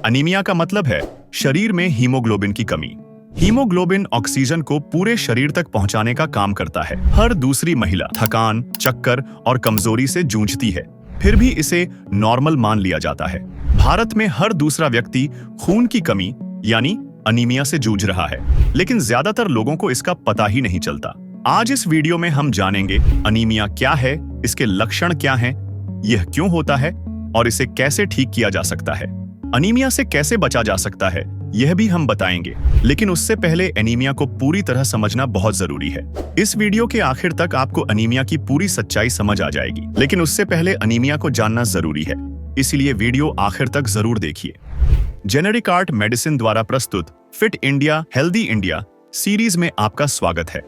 Anaemia का मतलब है शरीर में हीमोग्लोबिन की कमी। हीमोग्लोबिन ऑक्सीजन को पूरे शरीर तक पहुंचाने का काम करता है। हर दूसरी महिला थकान, चक्कर और कमजोरी से जूझती है, फिर भी इसे नॉर्मल मान लिया जाता है। भारत में हर दूसरा व्यक्ति खून की कमी यानी अनीमिया से जूझ रहा है, लेकिन ज्यादातर लोगों को इसका पता ही नहीं चलता। आज इस वीडियो में हम जानेंगे अनीमिया क्या है, इसके लक्षण क्या हैं, यह क्यों होता है और इसे कैसे ठीक किया जा सकता है। अनीमिया से कैसे बचा जा सकता है यह भी हम बताएंगे, लेकिन उससे पहले एनीमिया को पूरी तरह समझना बहुत जरूरी है। इस वीडियो के आखिर तक आपको अनीमिया की पूरी सच्चाई समझ आ जाएगी, लेकिन उससे पहले अनीमिया को जानना जरूरी है, इसलिए वीडियो आखिर तक जरूर देखिए। जेनेरिक आर्ट मेडिसिन द्वारा प्रस्तुत fit India healthy India series में आपका स्वागत है।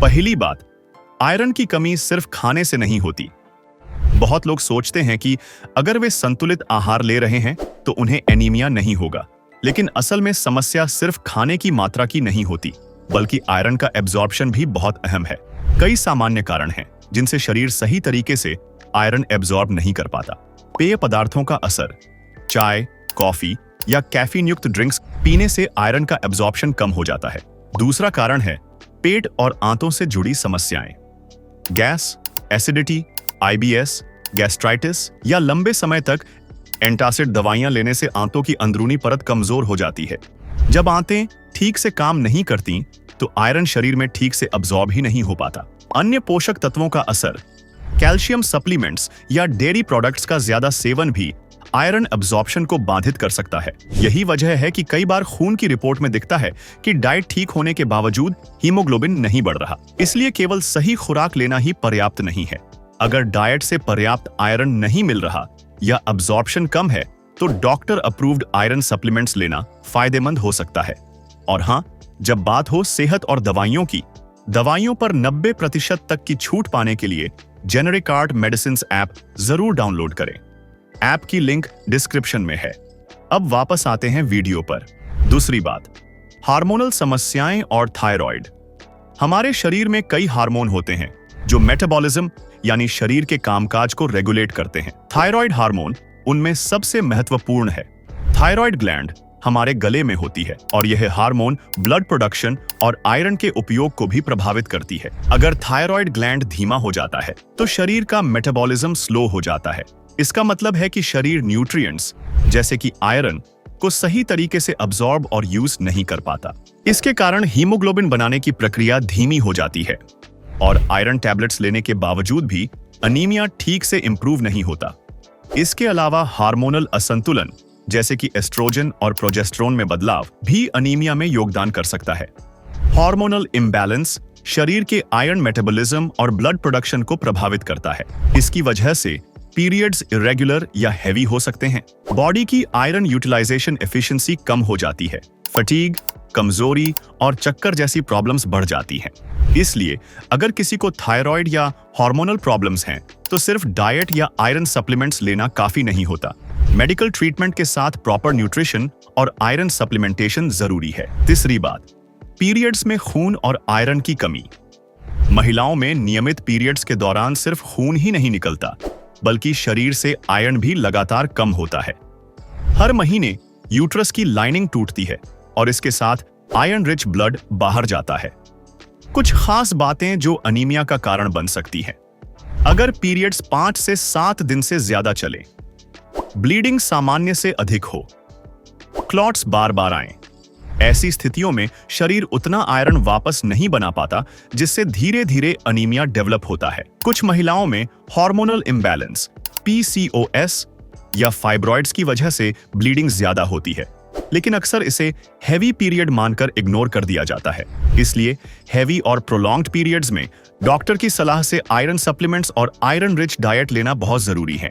पहली बात, आयरन की कमी सिर्फ खाने से नहीं होती। बहुत लोग सोचते हैं कि अगर वे संतुलित आहार ले रहे हैं तो उन्हें एनीमिया नहीं होगा, लेकिन असल में समस्या सिर्फ खाने की मात्रा की नहीं होती, बल्कि आयरन का एब्जॉर्प्शन भी बहुत अहम है। कई सामान्य कारण हैं जिनसे शरीर सही तरीके से आयरन एब्जॉर्ब नहीं कर पाता। पेय पदार्थों का असर, चाय, कॉफी या कैफीन युक्त ड्रिंक्स पीने से आयरन का एब्जॉर्प्शन कम हो जाता है। दूसरा कारण है पेट और आंतों से जुड़ी समस्याएं। गैस, एसिडिटी, IBS, गैस्ट्राइटिस या लंबे समय तक एंटासिड दवाइयां लेने से आंतों की अंदरूनी परत कमजोर हो जाती है। जब आंतें ठीक से काम नहीं करती तो आयरन शरीर में ठीक से अब्सॉर्ब ही नहीं हो पाता। अन्य पोषक तत्वों का असर, कैल्शियम सप्लीमेंट्स या डेयरी प्रोडक्ट्स का ज्यादा सेवन भी आयरन अब्जॉर्प्शन को बाधित कर सकता है। यही वजह है कि कई बार खून की रिपोर्ट में दिखता है कि डाइट ठीक होने के बावजूद हीमोग्लोबिन नहीं बढ़ रहा। इसलिए केवल सही खुराक लेना ही पर्याप्त नहीं है। अगर डाइट से पर्याप्त आयरन नहीं मिल रहा या अब्जॉर्प्शन कम है तो डॉक्टर अप्रूव्ड आयरन सप्लीमेंट्स लेना फायदेमंद हो सकता है। और हाँ, जब बात हो सेहत और दवाइयों की, दवाइयों पर 90% तक की छूट पाने के लिए जेनेरिक आर्ट मेडिसिन्स ऐप जरूर डाउनलोड करें। ऐप की लिंक डिस्क्रिप्शन में है। अब वापस आते हैं वीडियो पर। दूसरी बात, हार्मोनल समस्याएं और थायराइड। हमारे शरीर में कई हार्मोन होते हैं जो मेटाबॉलिज्म यानी शरीर के कामकाज को रेगुलेट करते हैं। थायराइड हार्मोन उनमें सबसे महत्वपूर्ण है। थायराइड ग्लैंड हमारे गले में होती है और यह हार्मोन ब्लड प्रोडक्शन और आयरन के उपयोग को भी प्रभावित करती है। अगर थायराइड ग्लैंड धीमा हो जाता है तो शरीर का मेटाबॉलिज्म स्लो हो जाता है। इसका मतलब है कि शरीर न्यूट्रिएंट्स जैसे कि आयरन को सही तरीके से अब्सॉर्ब और यूज नहीं कर पाता। इसके कारण हीमोग्लोबिन बनाने की प्रक्रिया धीमी हो जाती है और आयरन टैबलेट्स लेने के बावजूद भी अनीमिया ठीक से इंप्रूव नहीं होता। इसके अलावा हार्मोनल असंतुलन जैसे कि एस्ट्रोजन और प्रोजेस्टेरोन में बदलाव भी अनीमिया में योगदान कर सकता है। हार्मोनल इम्बैलेंस शरीर के आयरन मेटाबॉलिज्म और ब्लड प्रोडक्शन को प्रभावित करता है। इसकी वजह से पीरियड्स इरेगुलर या हैवी हो सकते हैं। बॉडी की आयरन यूटिलाइजेशन एफिशिएंसी कम हो जाती है। फटीग, कमजोरी और चक्कर जैसी प्रॉब्लम्स बढ़ जाती हैं। इसलिए अगर किसी को थायराइड या हार्मोनल प्रॉब्लम्स हैं तो सिर्फ डाइट या आयरन सप्लीमेंट्स लेना काफी नहीं होता। मेडिकल ट्रीटमेंट के साथ प्रॉपर न्यूट्रिशन और आयरन सप्लीमेंटेशन जरूरी है। तीसरी बात, पीरियड्स में खून और आयरन की कमी। महिलाओं में नियमित पीरियड्स के दौरान सिर्फ खून ही नहीं निकलता, बल्कि शरीर से आयरन भी लगातार कम होता है। हर महीने यूट्रस की लाइनिंग टूटती है और इसके साथ आयरन रिच ब्लड बाहर जाता है। कुछ खास बातें जो अनीमिया का कारण बन सकती हैं। अगर पीरियड्स 5 से 7 दिन से ज्यादा चले, ब्लीडिंग सामान्य से अधिक हो, क्लॉट्स बार बार आएं, ऐसी स्थितियों में शरीर उतना आयरन वापस नहीं बना पाता, जिससे धीरे धीरे अनीमिया डेवलप होता है। कुछ महिलाओं में हार्मोनल इम्बैलेंस PCOS या फाइब्रॉइड्स की वजह से ब्लीडिंग ज्यादा होती है, लेकिन अक्सर इसे हैवी पीरियड मानकर इग्नोर कर दिया जाता है। इसलिए हैवी और प्रोलॉन्ग्ड पीरियड्स में डॉक्टर की सलाह से आयरन सप्लीमेंट्स और आयरन रिच डाइट लेना बहुत जरूरी है।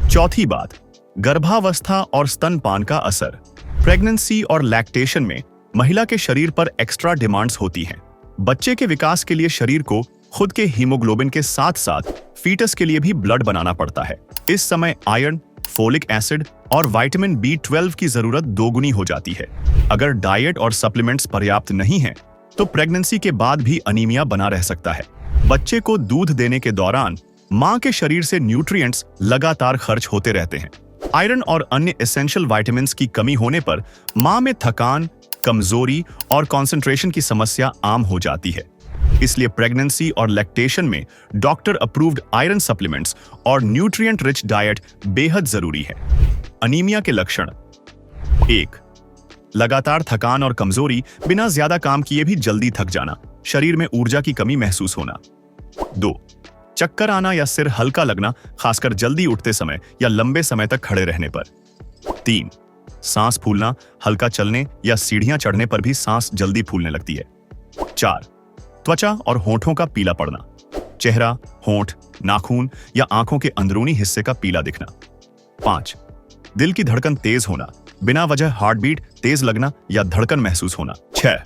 चौथी बात, गर्भावस्था और स्तनपान का असर। प्रेगनेंसी और लैक्टेशन में महिला के शरीर पर एक्स्ट्रा डिमांड्स होती हैं। बच्चे के विकास के लिए शरीर को खुद के हीमोग्लोबिन के साथ साथ फीटस के लिए भी ब्लड बनाना पड़ता है। इस समय आयरन, फोलिक एसिड और विटामिन B12 की जरूरत दोगुनी हो जाती है। अगर डाइट और सप्लीमेंट्स पर्याप्त नहीं हैं, तो प्रेगनेंसी के बाद भी अनीमिया बना रह सकता है। बच्चे को दूध देने के दौरान मां के शरीर से न्यूट्रिएंट्स लगातार खर्च होते रहते हैं। आयरन और अन्य एसेंशियल विटामिन्स की कमी होने पर मां में थकान, कमजोरी और कंसंट्रेशन की समस्या आम हो जाती है। इसलिए प्रेगनेंसी और लैक्टेशन में डॉक्टर अप्रूव्ड आयरन सप्लीमेंट्स और न्यूट्रिएंट रिच डाइट बेहद जरूरी है। अनीमिया के लक्षण: 1. लगातार थकान और कमजोरी, बिना ज्यादा काम किए भी जल्दी थक जाना, शरीर में ऊर्जा की कमी महसूस होना। 2. चक्कर आना या सिर हल्का लगना, खासकर जल्दी उठते समय या लंबे समय तक खड़े रहने पर। 3. सांस फूलना, हल्का चलने या सीढ़ियां चढ़ने पर भी सांस जल्दी फूलने लगती है। 4. त्वचा और होठों का पीला पड़ना, चेहरा, होंठ, नाखून या आंखों के अंदरूनी हिस्से का पीला दिखना। 5. दिल की धड़कन तेज होना, बिना वजह हार्ट बीट तेज लगना या धड़कन महसूस होना। 6.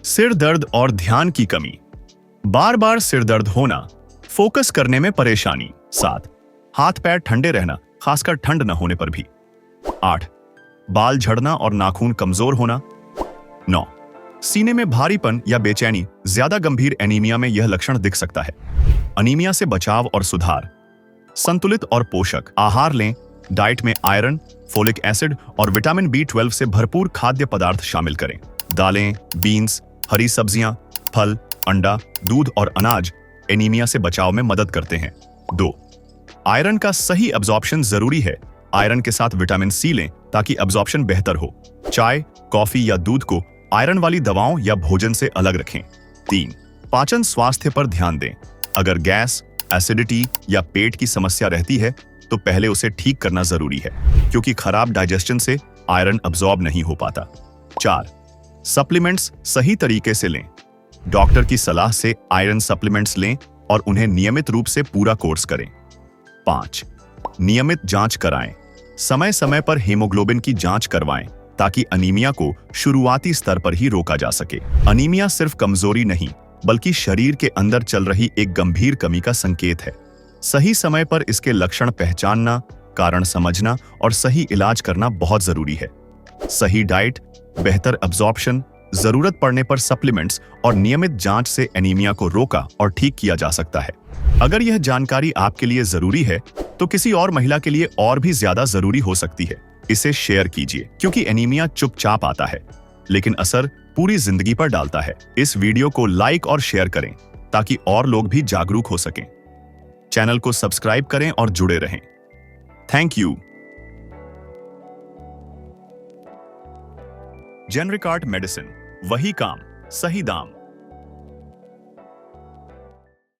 सिर दर्द और ध्यान की कमी, बार बार सिर दर्द होना, फोकस करने में परेशानी। 7. हाथ पैर ठंडे रहना, खासकर ठंड न होने पर भी। 8. बाल झड़ना और नाखून कमजोर होना। 9. सीने में भारीपन या बेचैनी, ज्यादा गंभीर एनीमिया में यह लक्षण दिख सकता है। अनीमिया से बचाव और सुधार: संतुलित और पोषक आहार लें। डाइट में आयरन, फोलिक एसिड और विटामिन B12 से भरपूर खाद्य पदार्थ शामिल करें। दालें, बीन्स, हरी सब्जियां, फल, अंडा, दूध और अनाज एनीमिया से बचाव में मदद करते हैं। 2. आयरन का सही अब्जॉर्प्शन जरूरी है। आयरन के साथ विटामिन C लें ताकि अब्जॉर्प्शन बेहतर हो। चाय, कॉफी या दूध को आयरन वाली दवाओं या भोजन से अलग रखें। 3. पाचन स्वास्थ्य पर ध्यान दें। अगर गैस, एसिडिटी या पेट की समस्या रहती है तो पहले उसे ठीक करना जरूरी है, क्योंकि खराब डाइजेशन से आयरन अब्सॉर्ब नहीं हो पाता। 4. सप्लीमेंट्स सही तरीके से लें। डॉक्टर की सलाह से आयरन सप्लीमेंट्स लें और उन्हें नियमित रूप से पूरा कोर्स करें। 5. नियमित जांच कराएं। समय समय पर हीमोग्लोबिन की जांच करवाएं ताकि अनीमिया को शुरुआती स्तर पर ही रोका जा सके। अनीमिया सिर्फ कमजोरी नहीं, बल्कि शरीर के अंदर चल रही एक गंभीर कमी का संकेत है। सही समय पर इसके लक्षण पहचानना, कारण समझना और सही इलाज करना बहुत जरूरी है। सही डाइट, बेहतर अब्जॉर्प्शन, जरूरत पड़ने पर सप्लीमेंट्स और नियमित जांच से एनीमिया को रोका और ठीक किया जा सकता है। अगर यह जानकारी आपके लिए जरूरी है तो किसी और महिला के लिए और भी ज्यादा जरूरी हो सकती है। इसे शेयर कीजिए, क्योंकि एनीमिया चुपचाप आता है लेकिन असर पूरी जिंदगी पर डालता है। इस वीडियो को लाइक और शेयर करें ताकि और लोग भी जागरूक हो सकें। चैनल को सब्सक्राइब करें और जुड़े रहें। Thank you. Generic art medicine, वही काम, सही दाम।